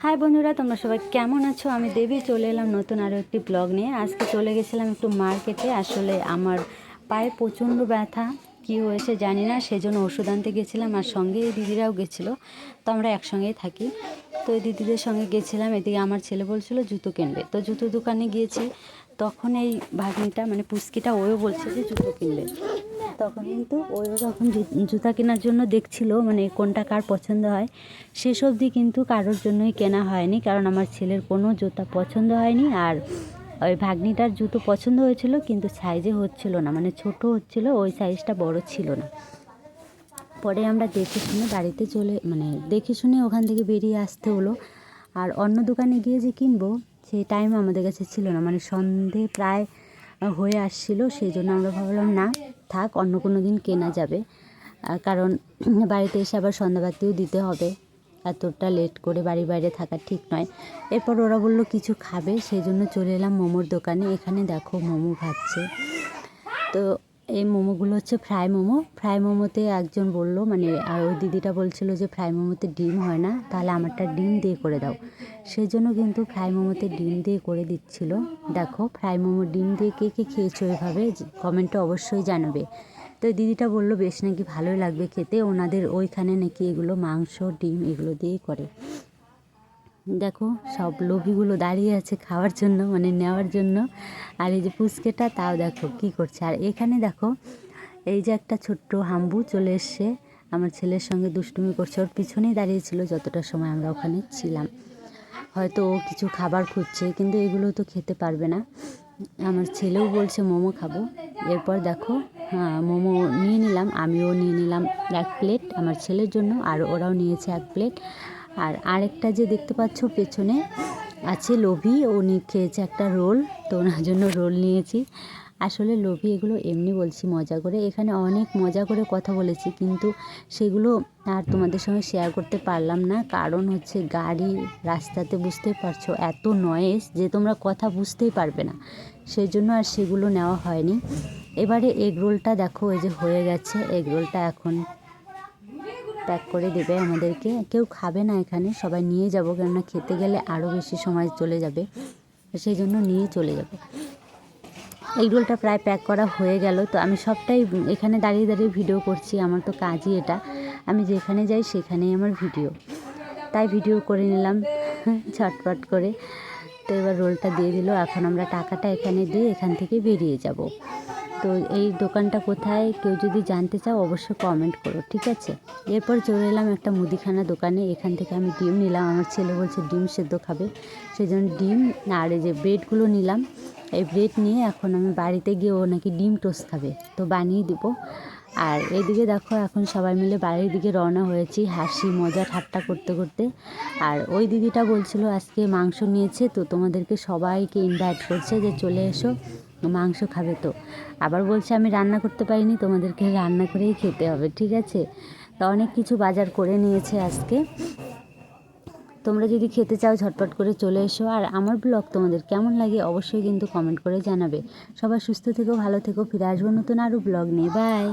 High বন্ধুরা, তোমরা সবাই কেমন আছো? আমি দেবী চলে এলাম নতুন আরও একটি ব্লগ নিয়ে। আজকে চলে গেছিলাম একটু মার্কেটে। আসলে আমার পায়ে প্রচণ্ড ব্যথা, কি হয়েছে জানি না, সেজন্য ওষুধ আনতে গেছিলাম। আর সঙ্গে এই দিদিরাও গেছিলো, তো আমরা একসঙ্গেই থাকি। তো এই দিদিদের সঙ্গে গেছিলাম। এদিকে আমার ছেলে বলছিল জুতো কিনবে, তো জুতো দোকানে গিয়েছি। তখন এই ভাগ্নিটা মানে পুস্কিটা ওও বলছে যে জুতো কিনবে। তখন কিন্তু ওই যখন জুতা কেনার জন্য দেখছিল, মানে কোনটা কার পছন্দ হয়, সেসব দিয়ে কিন্তু কারোর জন্যই কেনা হয়নি, কারণ আমার ছেলের কোনো জুতা পছন্দ হয়নি। আর ওই ভাগ্নিটার জুতো পছন্দ হয়েছিল, কিন্তু সাইজে হচ্ছিল না, মানে ছোট হচ্ছিল, ওই সাইজটা বড় ছিল না। পরে আমরা দেখে শুনে বাড়িতে দেখে শুনে ওখান থেকে বেরিয়ে আসতে হলো। আর অন্য দোকানে গিয়ে যে কিনবো, সেই টাইম আমাদের কাছে ছিল না, মানে সন্ধে প্রায় হয়ে আসছিল। সেই জন্য আমরা ভাবলাম না থাক, অন্য কোনো দিন কেনা যাবে, কারণ বাড়িতে এসে আবার সন্ধ্যাবাতিও দিতে হবে। এতটা লেট করে বাড়ির বাইরে থাকা ঠিক নয়। এরপর ওরা বললো কিছু খাবে, সেই জন্য চলে এলাম মোমোর দোকানে। এখানে দেখো মোমো খাচ্ছে। তো এই মোমোগুলো হচ্ছে ফ্রাই মোমো। ফ্রাই মোমোতে একজন বলল, মানে আর ওই দিদিটা বলছিল যে ফ্রাই মোমোতে ডিম হয় না, তাহলে আমারটা ডিম দিয়ে করে দাও। সেই জন্য কিন্তু ফ্রাই মোমোতে ডিম দিয়ে করে দিচ্ছিল। দেখো ফ্রাই মোমো ডিম দিয়ে কে কে খেয়েছো এভাবে, কমেন্টে অবশ্যই জানাবে। তো দিদিটা বলল বেশ নাকি ভালোই লাগবে খেতে, ওনাদের ওইখানে নাকি এগুলো মাংস ডিম এগুলো দিয়েই করে। দেখো সব লোভিগুলো দাঁড়িয়ে আছে খাওয়ার জন্য, মানে নেওয়ার জন্য। আর এই যে পুচকেটা, তাও দেখো কি করছে। আর এখানে দেখো এই যে একটা ছোট্ট হাম্বু চলে এসছে, আমার ছেলের সঙ্গে দুষ্টুমি করছে। ওর পিছনেই দাঁড়িয়েছিল যতটা সময় আমরা ওখানে ছিলাম। হয়তো ও কিছু খাবার খুঁজছে, কিন্তু এগুলো তো খেতে পারবে না। আমার ছেলেও বলছে মোমো খাবো। এরপর দেখো মোমো নিয়ে নিলাম, আমিও নিয়ে নিলাম 1 প্লেট আমার ছেলের জন্য, আর ওরাও নিয়েছে 1 প্লেট। আর আরেকটা যে দেখতে পাচ্ছ পেছনে আছে লোভি, উনি খেয়েছে একটা রোল, তো ওনার জন্য রোল নিয়েছি। আসলে লোভি এগুলো এমনি বলছি মজা করে, এখানে অনেক মজা করে কথা বলেছি, কিন্তু সেগুলো আর তোমাদের সঙ্গে শেয়ার করতে পারলাম না, কারণ হচ্ছে গাড়ি রাস্তাতে, বুঝতেই পারছো এত নয়েজ যে তোমরা কথা বুঝতেই পারবে না, সেই জন্য আর সেগুলো নেওয়া হয়নি। এবারে এগ রোলটা দেখো এই যে হয়ে গেছে, এগ রোলটা এখন প্যাক করে দেবে আমাদেরকে। কেউ খাবে না এখানে, সবাই নিয়ে যাব, কেননা খেতে গেলে আরও বেশি সময় চলে যাবে, সেই জন্য নিয়ে চলে যাব। এগ রোলটা প্রায় প্যাক করা হয়ে গেল। তো আমি সবটাই এখানে দাঁড়িয়ে দাঁড়িয়ে ভিডিও করছি, আমার তো কাজই এটা, আমি যেখানে যাই সেখানেই আমার ভিডিও, তাই ভিডিও করে নিলাম ঝটপট করে। তো এবার রোলটা দিয়ে দিল, এখন আমরা টাকাটা এখানে দিয়ে এখান থেকে বেরিয়ে যাব। তো এই দোকানটা কোথায় কেউ যদি জানতে চাও অবশ্যই কমেন্ট করো, ঠিক আছে। এরপর চলে এলাম একটা মুদিখানা দোকানে, এখান থেকে আমি ডিম নিলাম, আমার ছেলে বলছে ডিম সেদ্ধ খাবে, সেই জন্য ডিম আর এই যে ব্রেডগুলো নিলাম। এই ব্রেড নিয়ে এখন আমি বাড়িতে গিয়ে, ও নাকি ডিম টোস্ট খাবে, তো বানিয়ে দিব। আর এদিকে দেখো এখন সবাই মিলে বাড়ির দিকে রওনা হয়েছি, হাসি মজা ঠাট্টা করতে করতে। আর ওই দিদিটা বলছিল আজকে মাংস নিয়েছে, তো তোমাদেরকে সবাইকে ইনভাইট করছে যে চলে এসো মাংস খাবে। তো আবার বলছে আমি রান্না করতে পারিনি, তোমাদেরকে রান্না করেই খেতে হবে, ঠিক আছে। তো অনেক কিছু বাজার করে নিয়েছে আজকে। তোমরা যদি খেতে চাও ঝটপট করে চলে এসো। আর আমার ব্লগ তোমাদের কেমন লাগে অবশ্যই কিন্তু কমেন্ট করে জানাবে। সবাই সুস্থ থেকো, ভালো থেকো, ফিরে আসবো নতুন আরও ব্লগ নিয়ে। বাই।